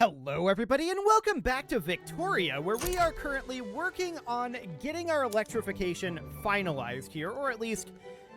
Hello everybody and welcome back to Victoria, where we are currently working on getting our electrification finalized here, or at least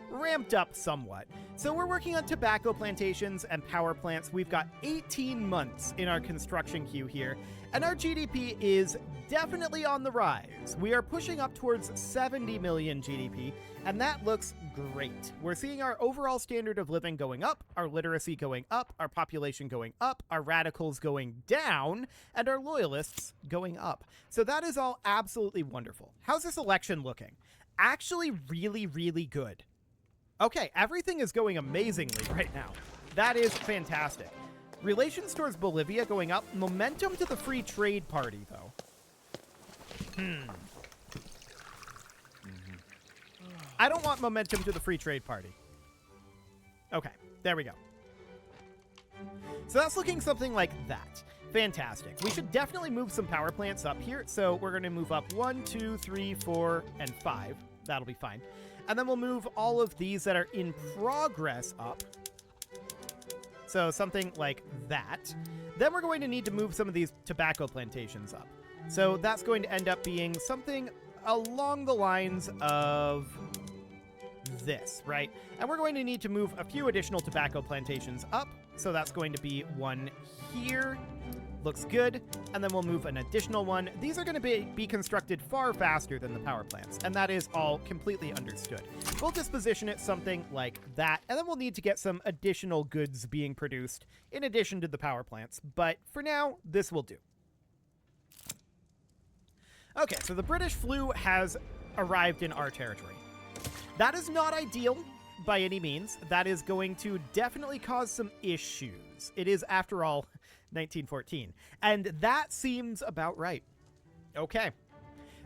ramped up somewhat. So we're working on tobacco plantations and power plants. We've got 18 months in our construction queue here, and our GDP is definitely on the rise. We are pushing up towards 70 million GDP, and that looks great. We're seeing our overall standard of living going up, our literacy going up, our population going up, our radicals going down, and our loyalists going up. So that is all absolutely wonderful. How's this election looking? Actually really, really good. Okay, everything is going amazingly right now. That is fantastic. Relations towards Bolivia going up. Momentum to the Free Trade Party, though. I don't want momentum to the Free Trade Party. Okay, there we go. So that's looking something like that. Fantastic. We should definitely move some power plants up here. So we're going to move up 1, 2, 3, 4, and 5. That'll be fine. And then we'll move all of these that are in progress up. So something like that. Then we're going to need to move some of these tobacco plantations up. So that's going to end up being something along the lines of this, right? And we're going to need to move a few additional tobacco plantations up. So that's going to be one here. Looks good. And then we'll move an additional one. These are going to be constructed far faster than the power plants, and that is all completely understood. We'll just position it something like that, and then we'll need to get some additional goods being produced in addition to the power plants. But for now, this will do. Okay, so the British flu has arrived in our territory. That is not ideal by any means. That is going to definitely cause some issues. It is, after all, 1914. And that seems about right. Okay.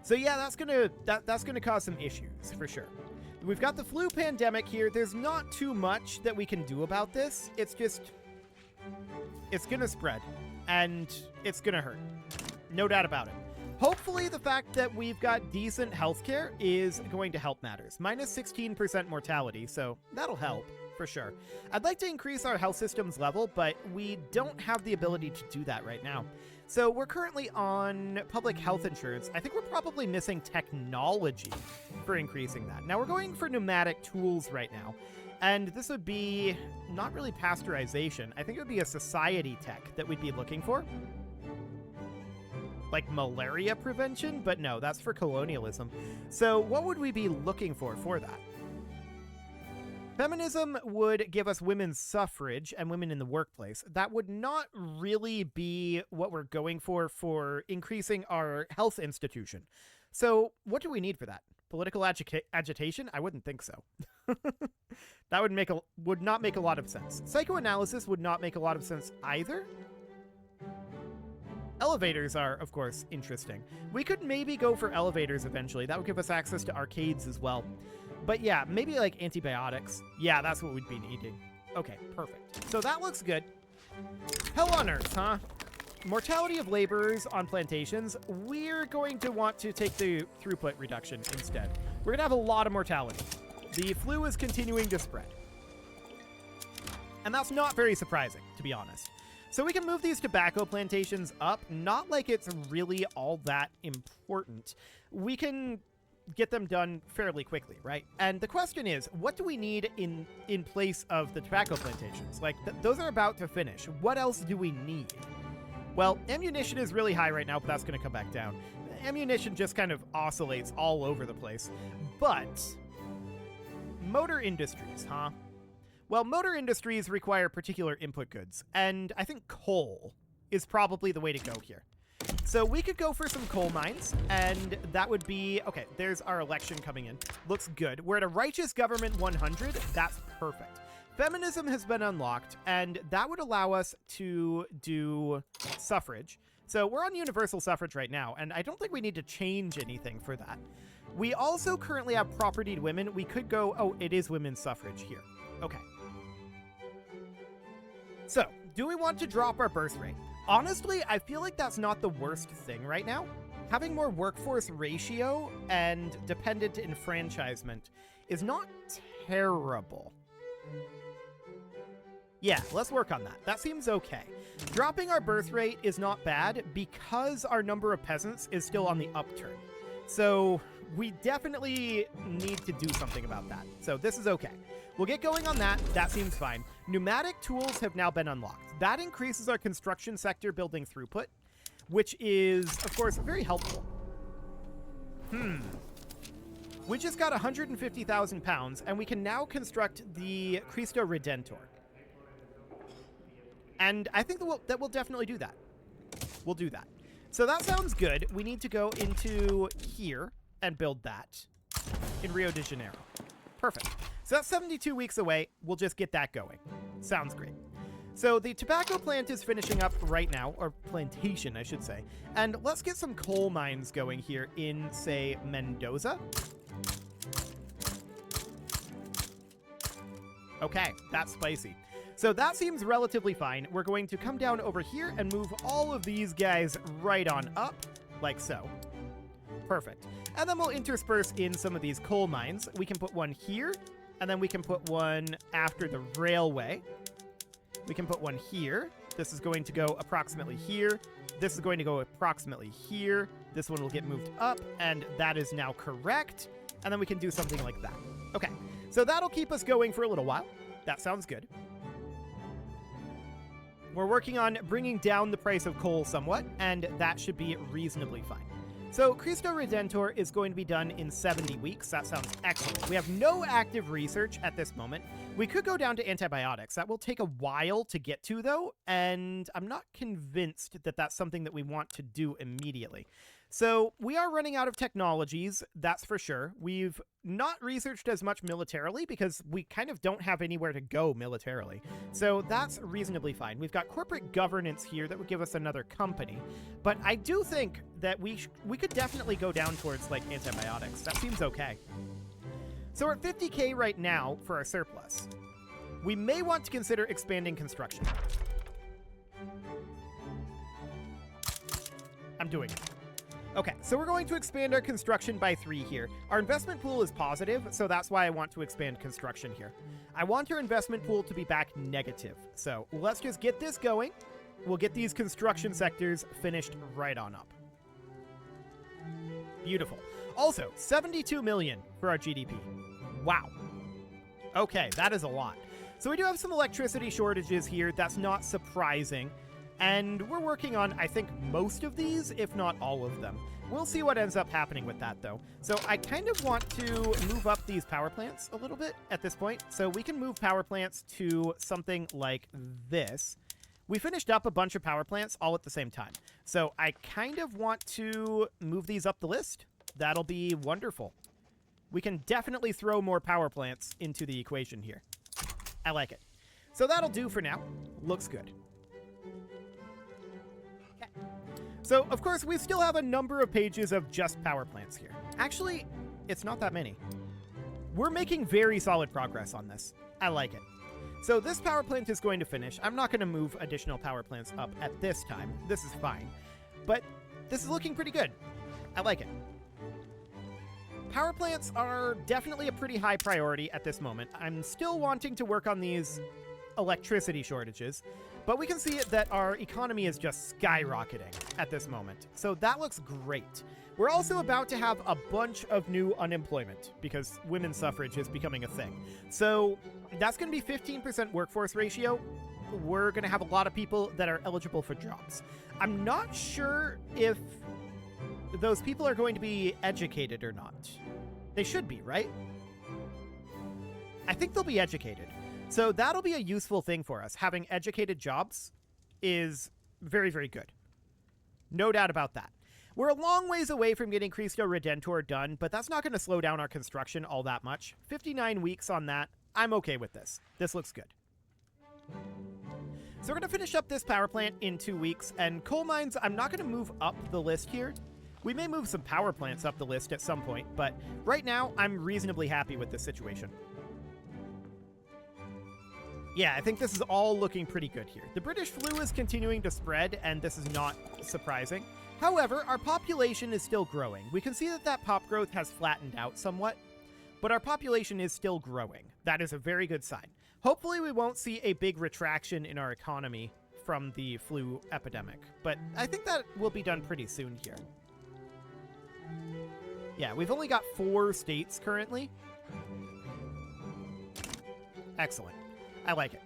So yeah, that's gonna cause some issues for sure. We've got the flu pandemic here. There's not too much that we can do about this. It's just, it's gonna spread and it's gonna hurt. No doubt about it. Hopefully the fact that we've got decent healthcare is going to help matters. Minus 16% mortality, so that'll help. For sure. I'd like to increase our health systems level, but we don't have the ability to do that right now. So we're currently on public health insurance. I think we're probably missing technology for increasing that. Now we're going for pneumatic tools right now. And this would be not really pasteurization. I think it would be a society tech that we'd be looking for. Like malaria prevention, but no, that's for colonialism. So what would we be looking for that? Feminism would give us women's suffrage and women in the workplace. That would not really be what we're going for increasing our health institution. So what do we need for that? Political agitation? I wouldn't think so. That would not make a lot of sense. Psychoanalysis would not make a lot of sense either. Elevators are, of course, interesting. We could maybe go for elevators eventually. That would give us access to arcades as well. But yeah, maybe like antibiotics. Yeah, that's what we'd be needing. Okay, perfect. So that looks good. Hell on earth, huh? Mortality of laborers on plantations. We're going to want to take the throughput reduction instead. We're going to have a lot of mortality. The flu is continuing to spread. And that's not very surprising, to be honest. So we can move these tobacco plantations up. Not like it's really all that important. We can get them done fairly quickly, right? And the question is, what do we need in place of the tobacco plantations? Like, those are about to finish. What else do we need? Well, ammunition is really high right now, but that's going to come back down. Ammunition just kind of oscillates all over the place. But motor industries, huh? Well, motor industries require particular input goods, and I think coal is probably the way to go here. So we could go for some coal mines, and that would be... Okay, there's our election coming in. Looks good. We're at a righteous government 100. That's perfect. Feminism has been unlocked, and that would allow us to do suffrage. So we're on universal suffrage right now, and I don't think we need to change anything for that. We also currently have propertied women. We could go... Oh, it is women's suffrage here. Okay. So, do we want to drop our birth rate? Honestly, I feel like that's not the worst thing right now. Having more workforce ratio and dependent enfranchisement is not terrible. Yeah, let's work on that. That seems okay. Dropping our birth rate is not bad because our number of peasants is still on the upturn. So we definitely need to do something about that. So this is okay. We'll get going on that. That seems fine. Pneumatic tools have now been unlocked. That increases our construction sector building throughput, which is, of course, very helpful. We just got 150,000 pounds, and we can now construct the Cristo Redentor. And I think that we'll definitely do that. We'll do that. So that sounds good. We need to go into here and build that in Rio de Janeiro. Perfect. So that's 72 weeks away. We'll just get that going. Sounds great. So the tobacco plant is finishing up right now, or plantation, I should say. And let's get some coal mines going here in, say, Mendoza. Okay, that's spicy. So that seems relatively fine. We're going to come down over here and move all of these guys right on up, like so. Perfect. And then we'll intersperse in some of these coal mines. We can put one here, and then we can put one after the railway. We can put one here. This is going to go approximately here. This is going to go approximately here. This one will get moved up, and that is now correct. And then we can do something like that. Okay, so that'll keep us going for a little while. That sounds good. We're working on bringing down the price of coal somewhat, and that should be reasonably fine. So Cristo Redentor is going to be done in 70 weeks. That sounds excellent. We have no active research at this moment. We could go down to antibiotics. That will take a while to get to, though, and I'm not convinced that that's something that we want to do immediately. So we are running out of technologies, that's for sure. We've not researched as much militarily because we kind of don't have anywhere to go militarily. So that's reasonably fine. We've got corporate governance here that would give us another company. But I do think that we could definitely go down towards, like, antibiotics. That seems okay. So we're at 50K right now for our surplus. We may want to consider expanding construction. I'm doing it. Okay, so we're going to expand our construction by 3 here. Our investment pool is positive, so that's why I want to expand construction here. I want our investment pool to be back negative. So let's just get this going. We'll get these construction sectors finished right on up. Beautiful. Also, 72 million for our GDP. Wow. Okay, that is a lot. So we do have some electricity shortages here. That's not surprising. And we're working on, I think, most of these, if not all of them. We'll see what ends up happening with that, though. So I kind of want to move up these power plants a little bit at this point. So we can move power plants to something like this. We finished up a bunch of power plants all at the same time. So I kind of want to move these up the list. That'll be wonderful. We can definitely throw more power plants into the equation here. I like it. So that'll do for now. Looks good. So, of course, we still have a number of pages of just power plants here. Actually, it's not that many. We're making very solid progress on this. I like it. So this power plant is going to finish. I'm not going to move additional power plants up at this time. This is fine. But this is looking pretty good. I like it. Power plants are definitely a pretty high priority at this moment. I'm still wanting to work on these electricity shortages, but we can see that our economy is just skyrocketing at this moment. So that looks great. We're also about to have a bunch of new unemployment because women's suffrage is becoming a thing. So that's going to be 15% workforce ratio. We're going to have a lot of people that are eligible for jobs. I'm not sure if those people are going to be educated or not. They should be, right? I think they'll be educated. So that'll be a useful thing for us. Having educated jobs is very, very good. No doubt about that. We're a long ways away from getting Cristo Redentor done, but that's not going to slow down our construction all that much. 59 weeks on that. I'm okay with this. This looks good. So we're going to finish up this power plant in 2 weeks, and coal mines, I'm not going to move up the list here. We may move some power plants up the list at some point, but right now, I'm reasonably happy with this situation. Yeah, I think this is all looking pretty good here. The British flu is continuing to spread, and this is not surprising. However, our population is still growing. We can see that that pop growth has flattened out somewhat, but our population is still growing. That is a very good sign. Hopefully we won't see a big retraction in our economy from the flu epidemic, but I think that will be done pretty soon here. Yeah, we've only got 4 states currently. Excellent. I like it.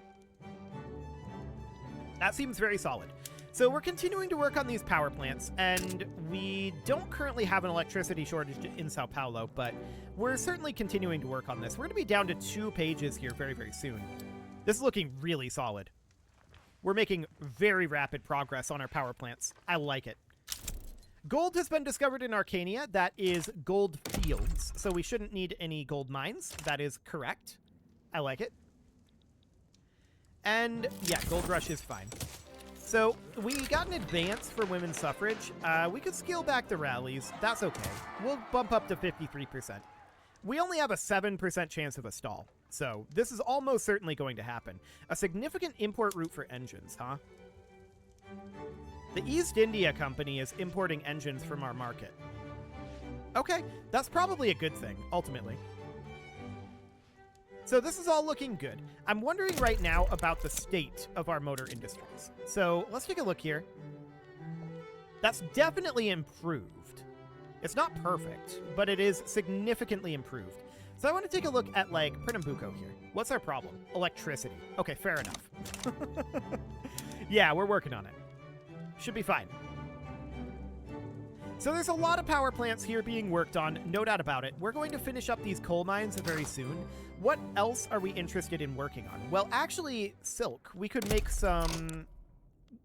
That seems very solid. So we're continuing to work on these power plants, and we don't currently have an electricity shortage in Sao Paulo, but we're certainly continuing to work on this. We're going to be down to 2 pages here very, very soon. This is looking really solid. We're making very rapid progress on our power plants. I like it. Gold has been discovered in Arcania. That is gold fields, so we shouldn't need any gold mines. That is correct. I like it. And yeah, Gold Rush is fine. So we got an advance for women's suffrage. We could scale back the rallies. That's okay. We'll bump up to 53%. We only have a 7% chance of a stall. So this is almost certainly going to happen. A significant import route for engines, huh? The East India Company is importing engines from our market. Okay, that's probably a good thing, ultimately. So this is all looking good. I'm wondering right now about the state of our motor industries. So let's take a look here. That's definitely improved. It's not perfect, but it is significantly improved. So I want to take a look at, like, Pernambuco here. What's our problem? Electricity. Okay, fair enough. Yeah, we're working on it. Should be fine. So there's a lot of power plants here being worked on, no doubt about it. We're going to finish up these coal mines very soon. What else are we interested in working on? Well, actually, silk. We could make some...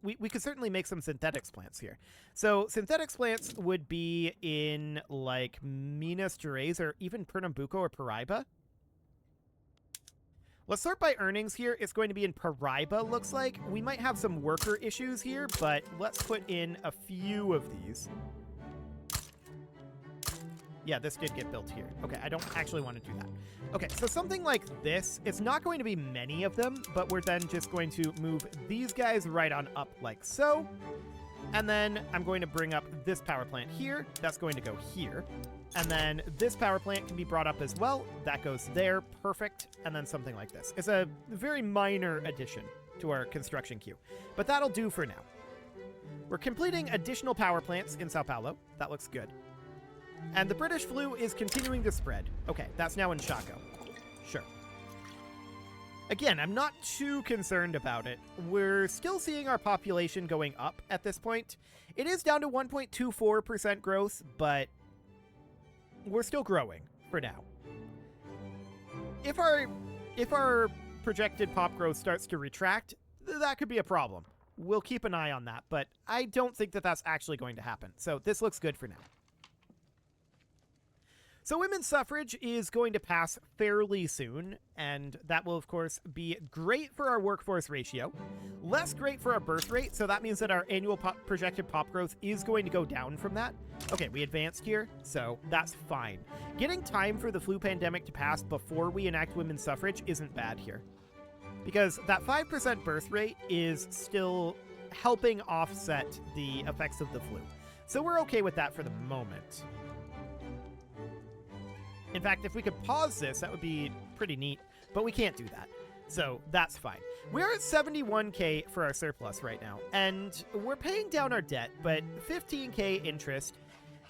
We could certainly make some synthetics plants here. So synthetics plants would be in, like, Minas Gerais or even Pernambuco or Paraíba. Let's sort by earnings here. It's going to be in Paraíba, looks like. We might have some worker issues here, but let's put in a few of these. Yeah, this did get built here. Okay, I don't actually want to do that. Okay, so something like this. It's not going to be many of them, but we're then just going to move these guys right on up like so. And then I'm going to bring up this power plant here. That's going to go here. And then this power plant can be brought up as well. That goes there. Perfect. And then something like this. It's a very minor addition to our construction queue, but that'll do for now. We're completing additional power plants in Sao Paulo. That looks good. And the British flu is continuing to spread. Okay, that's now in Chaco. Sure. Again, I'm not too concerned about it. We're still seeing our population going up at this point. It is down to 1.24% growth, but we're still growing for now. If our projected pop growth starts to retract, that could be a problem. We'll keep an eye on that, but I don't think that that's actually going to happen. So this looks good for now. So women's suffrage is going to pass fairly soon, and that will, of course, be great for our workforce ratio. Less great for our birth rate, so that means that our annual projected pop growth is going to go down from that. Okay, we advanced here, so that's fine. Getting time for the flu pandemic to pass before we enact women's suffrage isn't bad here, because that 5% birth rate is still helping offset the effects of the flu. So we're okay with that for the moment. In fact, if we could pause this, that would be pretty neat, but we can't do that. So that's fine. We're at 71K for our surplus right now, and we're paying down our debt, but 15K interest,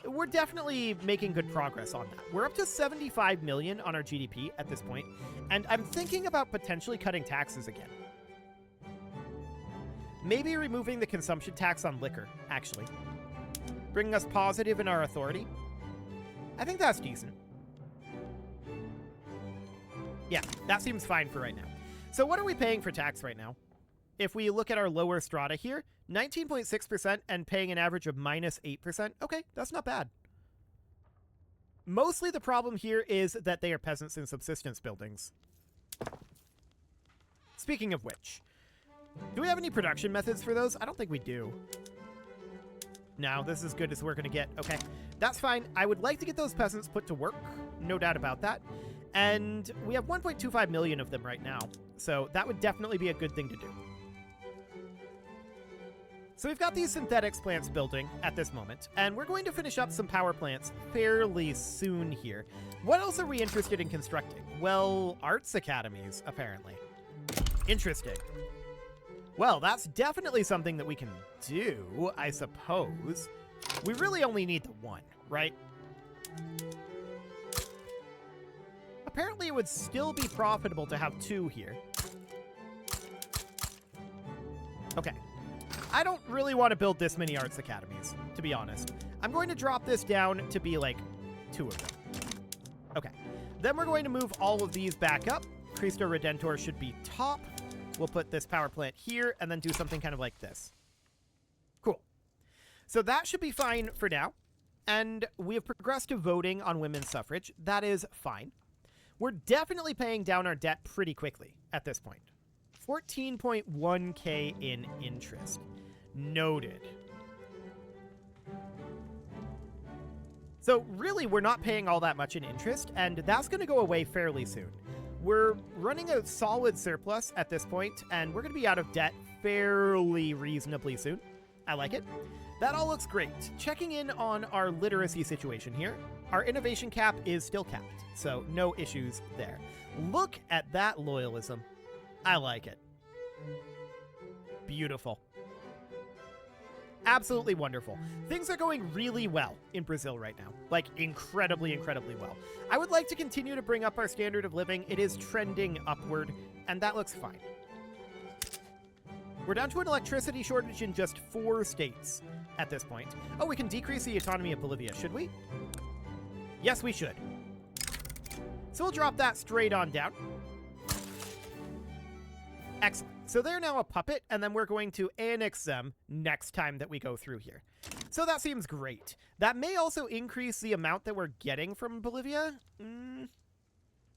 we're definitely making good progress on that. We're up to 75 million on our GDP at this point, and I'm thinking about potentially cutting taxes again. Maybe removing the consumption tax on liquor, actually. Bringing us positive in our authority. I think that's decent. Yeah, that seems fine for right now. So what are we paying for tax right now? If we look at our lower strata here, 19.6% and paying an average of minus 8%. Okay, that's not bad. Mostly the problem here is that they are peasants in subsistence buildings. Speaking of which, do we have any production methods for those? I don't think we do. No, this is as good as we're going to get. Okay, that's fine. I would like to get those peasants put to work. No doubt about that. And we have 1.25 million of them right now, so that would definitely be a good thing to do. So we've got these synthetics plants building at this moment, and we're going to finish up some power plants fairly soon here. What else are we interested in constructing? Well, arts academies, apparently. Interesting. Well, that's definitely something that we can do, I suppose. We really only need the one, right? Apparently it would still be profitable to have 2 here. Okay. I don't really want to build this many arts academies, to be honest. I'm going to drop this down to be like 2 of them. Okay. Then we're going to move all of these back up. Cristo Redentor should be top. We'll put this power plant here and then do something kind of like this. Cool. So that should be fine for now. And we have progressed to voting on women's suffrage. That is fine. We're definitely paying down our debt pretty quickly at this point. 14.1k in interest. Noted. So really, we're not paying all that much in interest, and that's going to go away fairly soon. We're running a solid surplus at this point, and we're going to be out of debt fairly reasonably soon. I like it. That all looks great. Checking in on our literacy situation here. Our innovation cap is still capped, so no issues there. Look at that loyalism. I like it. Beautiful. Absolutely wonderful. Things are going really well in Brazil right now. Like, incredibly, incredibly well. I would like to continue to bring up our standard of living. It is trending upward, and that looks fine. We're down to an electricity shortage in just 4 states at this point. Oh, we can decrease the autonomy of Bolivia, should we? Yes, we should. So we'll drop that straight on down. Excellent. So they're now a puppet, and then we're going to annex them next time that we go through here. So that seems great. That may also increase the amount that we're getting from Bolivia.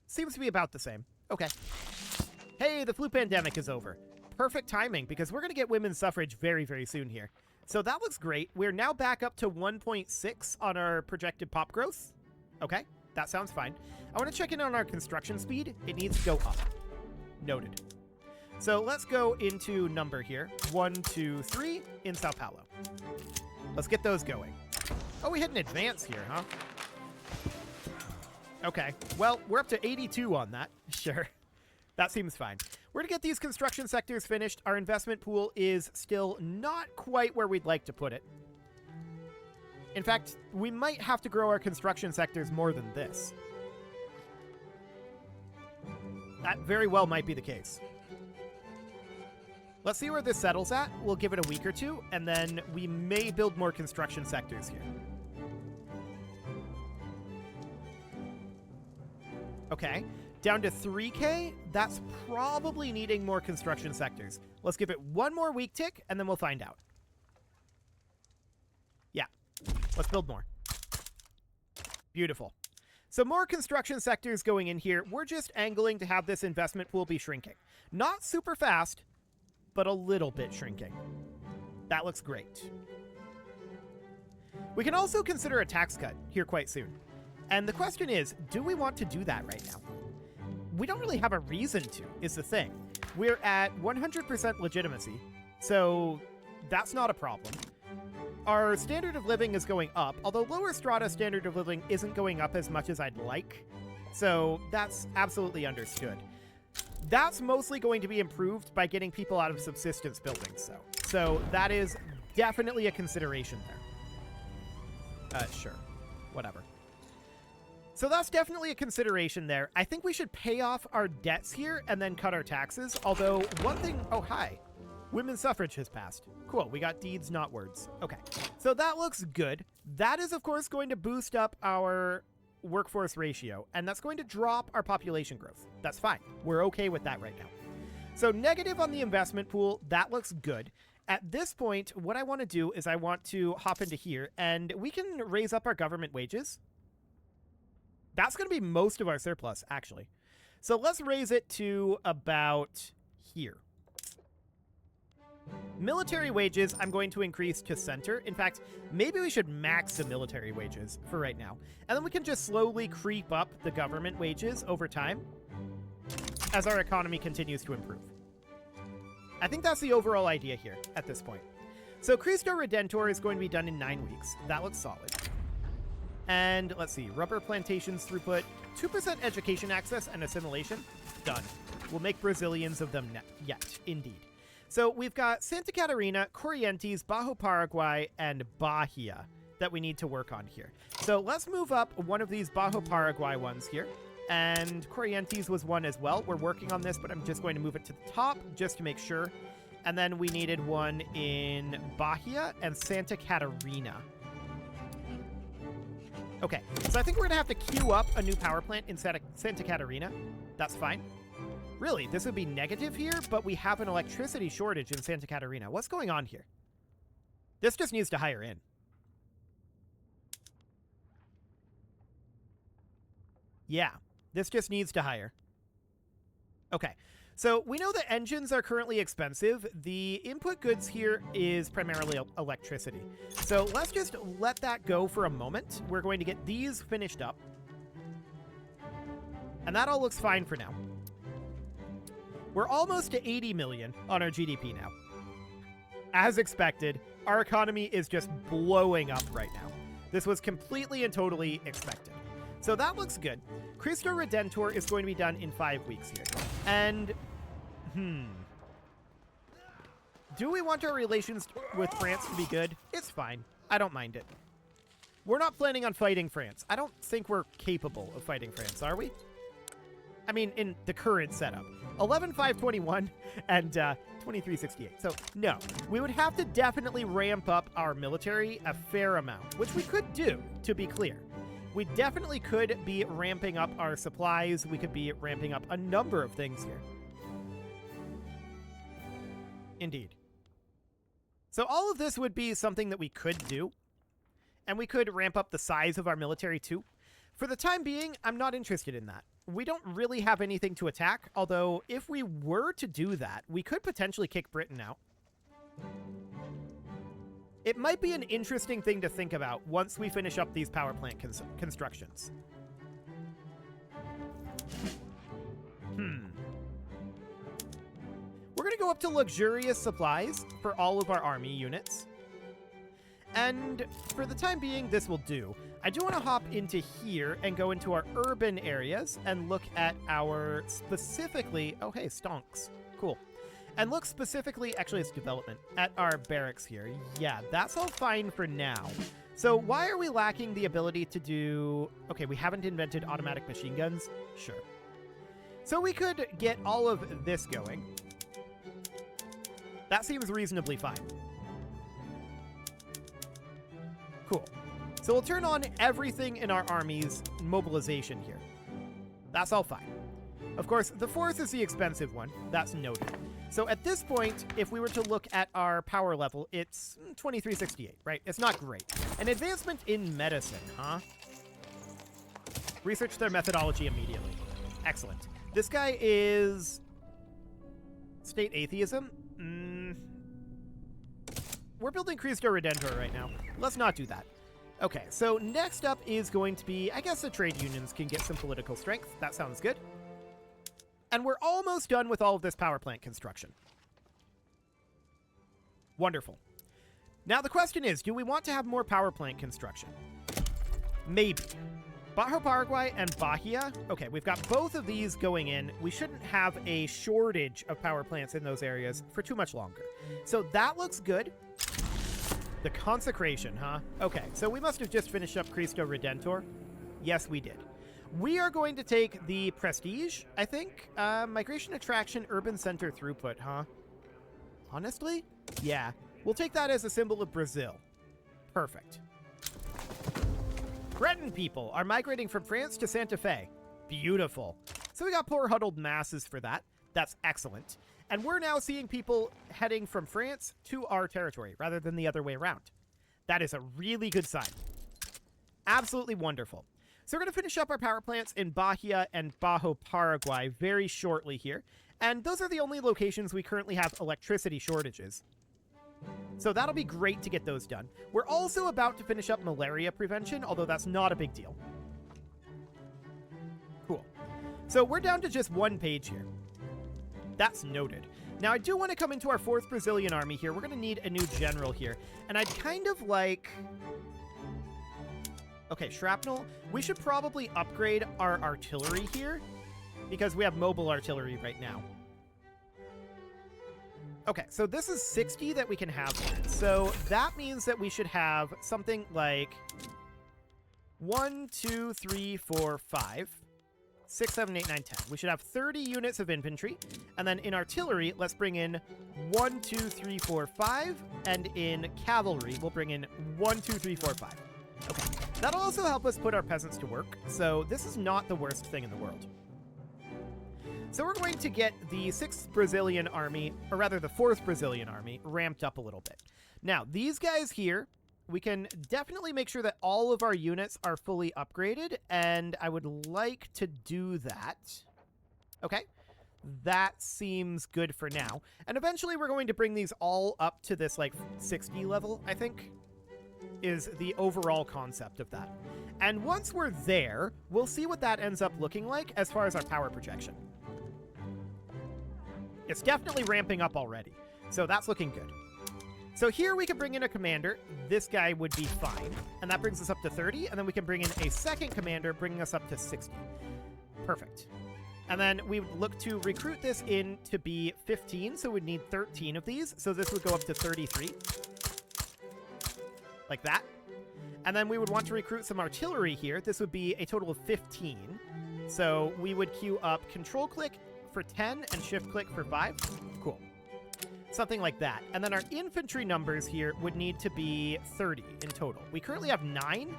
Seems to be about the same. Okay. Hey, the flu pandemic is over. Perfect timing, because we're going to get women's suffrage very, very soon here. So that looks great. We're now back up to 1.6 on our projected pop growth. Okay, that sounds fine. I want to check in on our construction speed. It needs to go up. Noted. So let's go into number here. 1, 2, 3 in Sao Paulo. Let's get those going. Oh, we hit an advance here, huh? Okay. Well, we're up to 82 on that. Sure. That seems fine. We're going to get these construction sectors finished. Our investment pool is still not quite where we'd like to put it. In fact, we might have to grow our construction sectors more than this. That very well might be the case. Let's see where this settles at. We'll give it a week or two, and then we may build more construction sectors here. Okay, down to 3K. That's probably needing more construction sectors. Let's give it one more week tick, and then we'll find out. Yeah, let's build more. Beautiful. So more construction sectors going in here. We're just angling to have this investment pool be shrinking. Not super fast, but a little bit shrinking. That looks great. We can also consider a tax cut here quite soon. And the question is, do we want to do that right now? We don't really have a reason to, is the thing. We're at 100% legitimacy, so that's not a problem. Our standard of living is going up, although lower strata standard of living isn't going up as much as I'd like. So that's absolutely understood. That's mostly going to be improved by getting people out of subsistence buildings, though. So that is definitely a consideration there. Sure. Whatever. So that's definitely a consideration there. I think we should pay off our debts here and then cut our taxes. Although, one thing... Oh, hi. Women's suffrage has passed. Cool. We got deeds, not words. Okay. So that looks good. That is, of course, going to boost up our workforce ratio, and that's going to drop our population growth. That's fine. We're okay with that right now. So negative on the investment pool, that looks good. At this point, what I want to do is I want to hop into here, and we can raise up our government wages. That's going to be most of our surplus, actually. So let's raise it to about here. Military wages, I'm going to increase to center. In fact, maybe we should max the military wages for right now. And then we can just slowly creep up the government wages over time as our economy continues to improve. I think that's the overall idea here at this point. So Cristo Redentor is going to be done in 9 weeks. That looks solid. And let's see, rubber plantations throughput, 2% education access and assimilation, done. We'll make Brazilians of them yet, indeed. So we've got Santa Catarina, Corrientes, Bajo Paraguay, and Bahia that we need to work on here. So let's move up one of these Bajo Paraguay ones here. And Corrientes was one as well. We're working on this, but I'm just going to move it to the top just to make sure. And then we needed one in Bahia and Santa Catarina. Okay, so I think we're going to have to queue up a new power plant in Santa Catarina. That's fine. Really, this would be negative here, but we have an electricity shortage in Santa Catarina. What's going on here? This just needs to hire in. Yeah, this just needs to hire. Okay, so we know that engines are currently expensive. The input goods here is primarily electricity. So let's just let that go for a moment. We're going to get these finished up. And that all looks fine for now. We're almost to 80 million on our GDP now. As expected, our economy is just blowing up right now. This was completely and totally expected. So that looks good. Cristo Redentor is going to be done in 5 weeks here. And, do we want our relations with France to be good? It's fine. I don't mind it. We're not planning on fighting France. I don't think we're capable of fighting France, are we? I mean, in the current setup. 11,521 and 2368. So, no. We would have to definitely ramp up our military a fair amount, which we could do, to be clear. We definitely could be ramping up our supplies. We could be ramping up a number of things here. Indeed. So all of this would be something that we could do. And we could ramp up the size of our military too. For the time being, I'm not interested in that. We don't really have anything to attack, although if we were to do that, we could potentially kick Britain out. It might be an interesting thing to think about once we finish up these power plant constructions. We're going to go up to luxurious supplies for all of our army units. And for the time being, this will do. I do want to hop into here and go into our urban areas and look at our specifically... Oh, hey, stonks. Cool. And look specifically, actually it's development, at our barracks here. Yeah, that's all fine for now. So why are we lacking the ability to do... Okay, we haven't invented automatic machine guns? Sure. So we could get all of this going. That seems reasonably fine. Cool. So we'll turn on everything in our army's mobilization here. That's all fine. Of course, the fourth is the expensive one. That's noted. So at this point, if we were to look at our power level, it's 2368, right? It's not great. An advancement in medicine, huh? Research their methodology immediately. Excellent. This guy is... state atheism? We're building Cristo Redentor right now. Let's not do that. Okay, so next up is going to be, I guess the trade unions can get some political strength. That sounds good. And we're almost done with all of this power plant construction. Wonderful. Now the question is, do we want to have more power plant construction? Maybe. Bajo Paraguay and Bahia. Okay, we've got both of these going in. We shouldn't have a shortage of power plants in those areas for too much longer. So that looks good. The consecration, huh? Okay, so we must have just finished up Cristo Redentor. Yes, we did. We are going to take the prestige, I think. Migration attraction, urban center throughput, huh? Honestly? Yeah. We'll take that as a symbol of Brazil. Perfect. Breton people are migrating from France to Santa Fe. Beautiful. So we got poor huddled masses for that. That's excellent. And we're now seeing people heading from France to our territory rather than the other way around. That is a really good sign. Absolutely wonderful. So we're going to finish up our power plants in Bahia and Bajo Paraguay very shortly here. And those are the only locations we currently have electricity shortages. So that'll be great to get those done. We're also about to finish up malaria prevention, although that's not a big deal. Cool. So we're down to just one page here. That's noted. Now, I do want to come into our 4th Brazilian army here. We're going to need a new general here. And I'd kind of like... Okay, shrapnel. We should probably upgrade our artillery here. because we have mobile artillery right now. Okay, so this is 60 that we can have here. So that means that we should have something like 1, 2, 3, 4, 5, 6, 7, 8, 9, 10. We should have 30 units of infantry. And then in artillery, let's bring in 1, 2, 3, 4, 5. And in cavalry, we'll bring in 1, 2, 3, 4, 5. Okay, that'll also help us put our peasants to work. So this is not the worst thing in the world. So we're going to get the 6th Brazilian army, or rather the 4th Brazilian army, ramped up a little bit. Now, these guys here, we can definitely make sure that all of our units are fully upgraded, and I would like to do that. Okay, that seems good for now. And eventually we're going to bring these all up to this, like, 60 level, I think, is the overall concept of that. And once we're there, we'll see what that ends up looking like as far as our power projection. It's definitely ramping up already, so that's looking good. So here we can bring in a commander. This guy would be fine, and that brings us up to 30, and then we can bring in a second commander, bringing us up to 60. Perfect. And then we would look to recruit this in to be 15, so we'd need 13 of these, so this would go up to 33. Like that. And then we would want to recruit some artillery here. This would be a total of 15. So we would queue up control click for 10 and shift click for 5. Cool. Something like that. And then our infantry numbers here would need to be 30 in total. We currently have 9,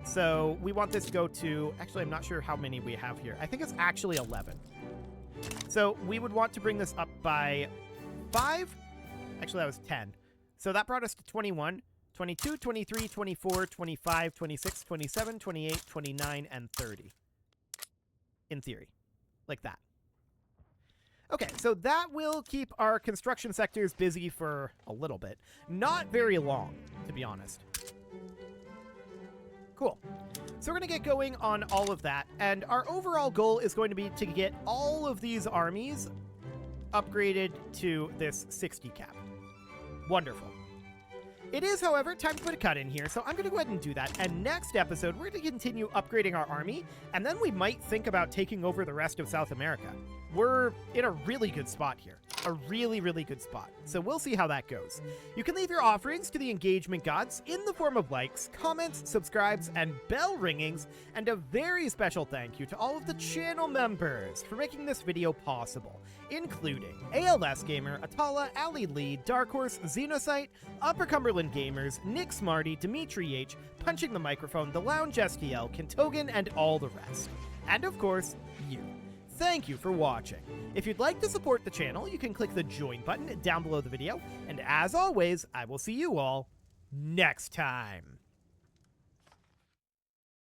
so we want this to go to... Actually, I'm not sure how many we have here. I think it's actually 11. So we would want to bring this up by 5. Actually, that was 10. So that brought us to 21, 22, 23, 24, 25, 26, 27, 28, 29, and 30. In theory. Like that. Okay, so that will keep our construction sectors busy for a little bit. Not very long, to be honest. Cool. So we're going to get going on all of that, and our overall goal is going to be to get all of these armies upgraded to this 60 cap. Wonderful. It is, however, time to put a cut in here, so I'm going to go ahead and do that. And next episode, we're going to continue upgrading our army, and then we might think about taking over the rest of South America. We're in a really good spot here. A really, really good spot. So we'll see how that goes. You can leave your offerings to the engagement gods in the form of likes, comments, subscribes, and bell ringings. And a very special thank you to all of the channel members for making this video possible, including ALS Gamer, Atala, Ali Lee, Dark Horse, Xenocyte, Upper Cumberland Gamers, Nick Smarty, Dimitri H, Punching the Microphone, The Lounge STL, Kentogan, and all the rest. And of course, you. Thank you for watching. If you'd like to support the channel, you can click the join button down below the video. And as always, I will see you all next time.